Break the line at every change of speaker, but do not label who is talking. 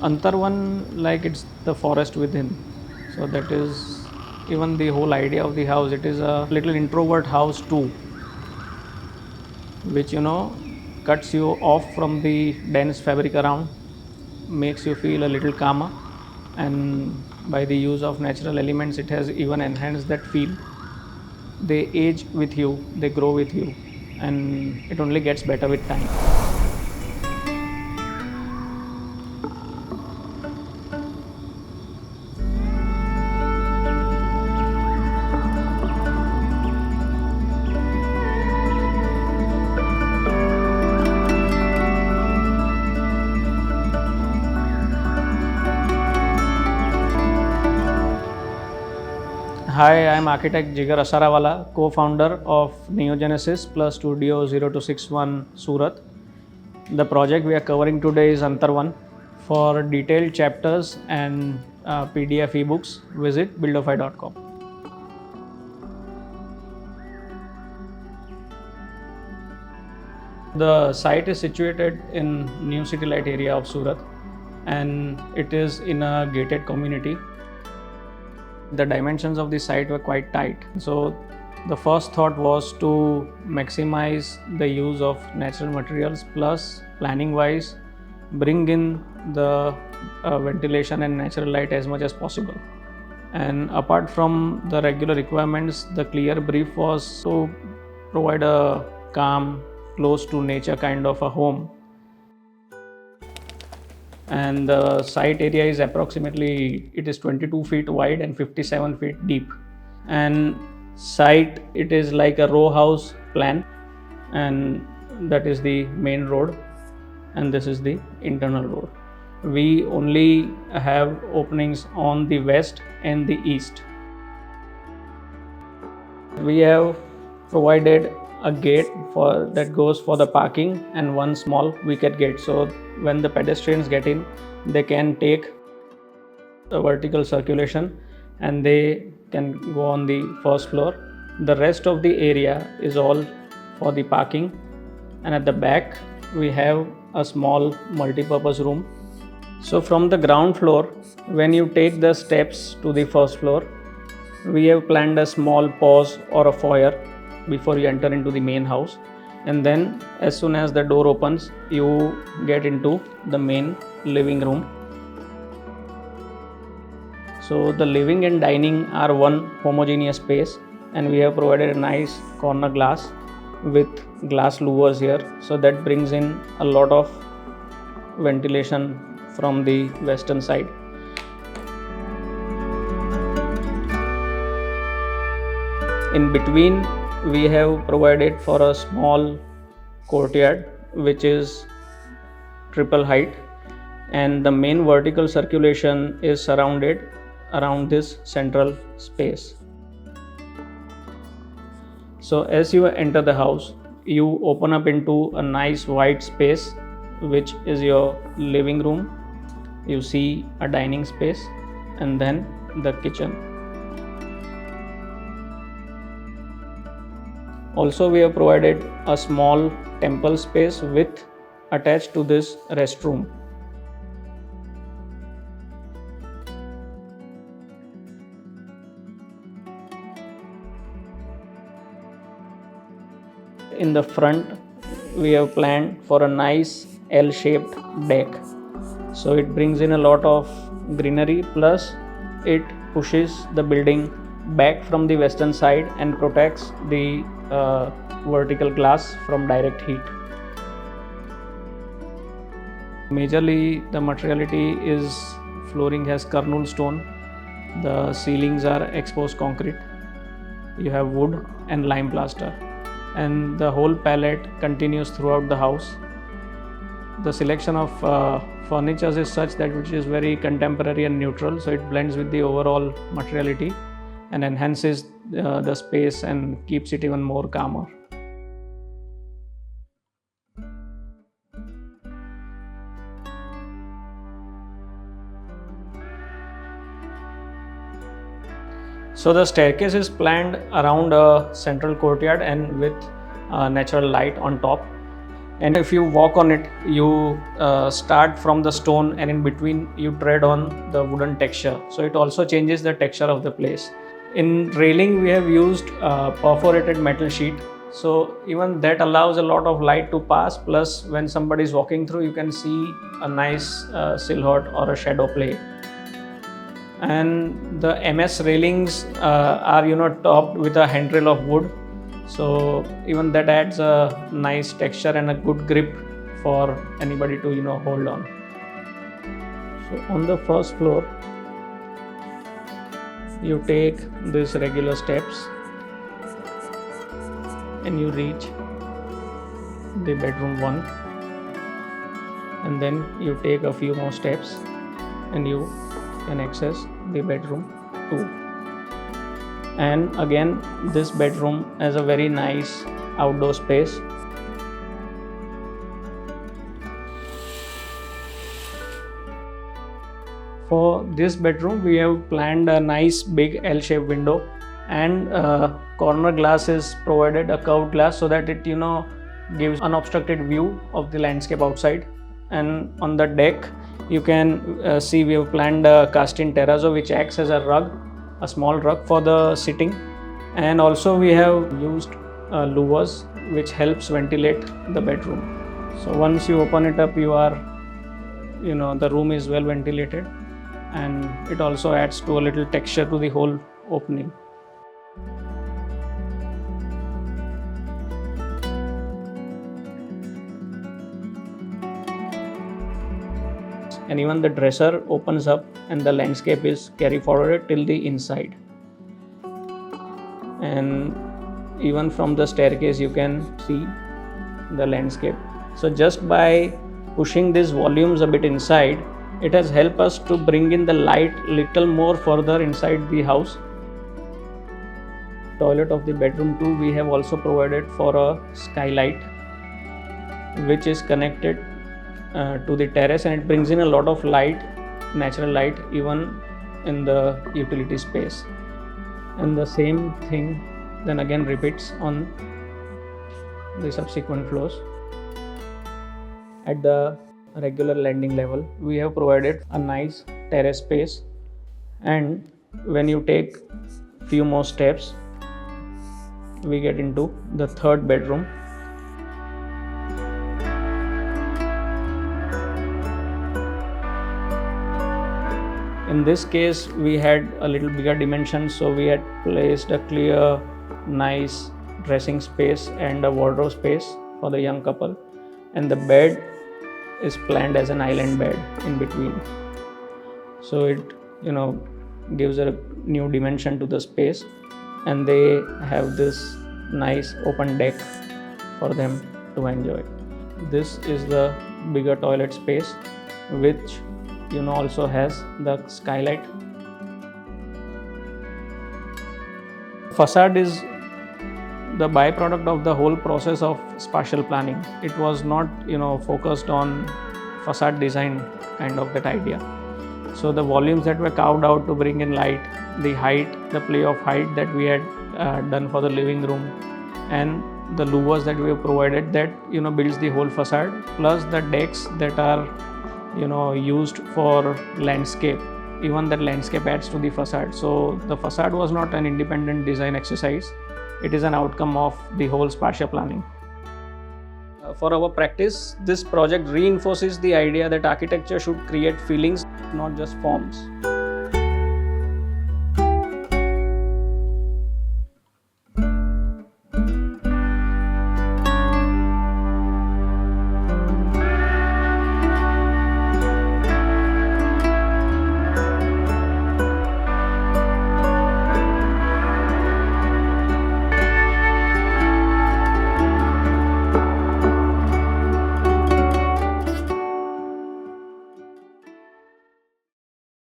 Antarvan, like it's the forest within. So that is even the whole idea of the house. It is a little introvert house too, which cuts you off from the dense fabric around, makes you feel a little calmer, and by the use of natural elements, it has even enhanced that feel. They age with you, they grow with you, and it only gets better with time. Hi, I'm architect Jigar Asarawala, co-founder of Neogenesis plus Studio 0261 Surat. The project we are covering today is Antarvan. For detailed chapters and PDF ebooks, visit buildofy.com. The site is situated in New City Light area of Surat, and it is in a gated community. The dimensions of the site were quite tight. So the first thought was to maximize the use of natural materials, plus planning wise bring in the ventilation and natural light as much as possible. And apart from the regular requirements, the clear brief was to provide a calm, close to nature kind of a home. And the site area is approximately, it is 22 feet wide and 57 feet deep. And site, it is like a row house plan, and that is the main road, and this is the internal road. We only have openings on the west and the east. We have provided a gate for that goes for the parking and one small wicket gate, so when the pedestrians get in, they can take a vertical circulation and they can go on the first floor. The rest of the area is all for the parking, and at the back we have a small multi-purpose room. So from the ground floor, when you take the steps to the first floor, we have planned a small pause or a foyer before you enter into the main house, and then as soon as the door opens, you get into the main living room. So the living and dining are one homogeneous space, and we have provided a nice corner glass with glass louvers here, so that brings in a lot of ventilation from the western side. In between, we have provided for a small courtyard which is triple height, and the main vertical circulation is surrounded around this central space. So as you enter the house, you open up into a nice wide space which is your living room. You see a dining space and then the kitchen. Also, we have provided a small temple space with attached to this restroom. In the front, we have planned for a nice L-shaped deck. So it brings in a lot of greenery, plus it pushes the building back from the western side and protects the vertical glass from direct heat. Majorly, the materiality is flooring has Karnool stone, the ceilings are exposed concrete, you have wood and lime plaster, and the whole palette continues throughout the house. The selection of furniture is such that which is very contemporary and neutral, so it blends with the overall materiality and enhances the space and keeps it even more calmer. So the staircase is planned around a central courtyard and with natural light on top. And if you walk on it, you start from the stone, and in between you tread on the wooden texture, so it also changes the texture of the place. In railing we have used perforated metal sheet, so even that allows a lot of light to pass, plus when somebody is walking through you can see a nice silhouette or a shadow play. And the MS railings are topped with a handrail of wood, so even that adds a nice texture and a good grip for anybody to hold on. So on the first floor you take these regular steps and you reach the bedroom 1, and then you take a few more steps and you can access the bedroom 2. And again, this bedroom has a very nice outdoor space. For this bedroom we have planned a nice big L-shaped window, and corner glass is provided, a curved glass, so that it gives unobstructed view of the landscape outside. And on the deck you can see we have planned a cast-in terrazzo which acts as a rug, a small rug for the sitting, and also we have used louvers which helps ventilate the bedroom. So once you open it up, you are the room is well ventilated, and it also adds to a little texture to the whole opening. And even the dresser opens up and the landscape is carry forwarded till the inside. And even from the staircase you can see the landscape. So just by pushing these volumes a bit inside, it has helped us to bring in the light little more further inside the house. Toilet of the bedroom 2 we have also provided for a skylight which is connected to the terrace, and it brings in a lot of light, natural light, even in the utility space. And the same thing then again repeats on the subsequent floors. At the regular landing level we have provided a nice terrace space, and when you take few more steps we get into the third bedroom. In this case we had a little bigger dimension, so we had placed a clear nice dressing space and a wardrobe space for the young couple, and the bed is planned as an island bed in between, so it gives a new dimension to the space. And they have this nice open deck for them to enjoy. This is the bigger toilet space which also has the skylight. Facade is the byproduct of the whole process of spatial planning. It was not focused on facade design kind of that idea. So the volumes that were carved out to bring in light, the height, the play of height that we had done for the living room, and the louvers that we have provided, that builds the whole facade, plus the decks that are used for landscape. Even that landscape adds to the facade. So the facade was not an independent design exercise. It is an outcome of the whole spatial planning. For our practice, this project reinforces the idea that architecture should create feelings, not just forms.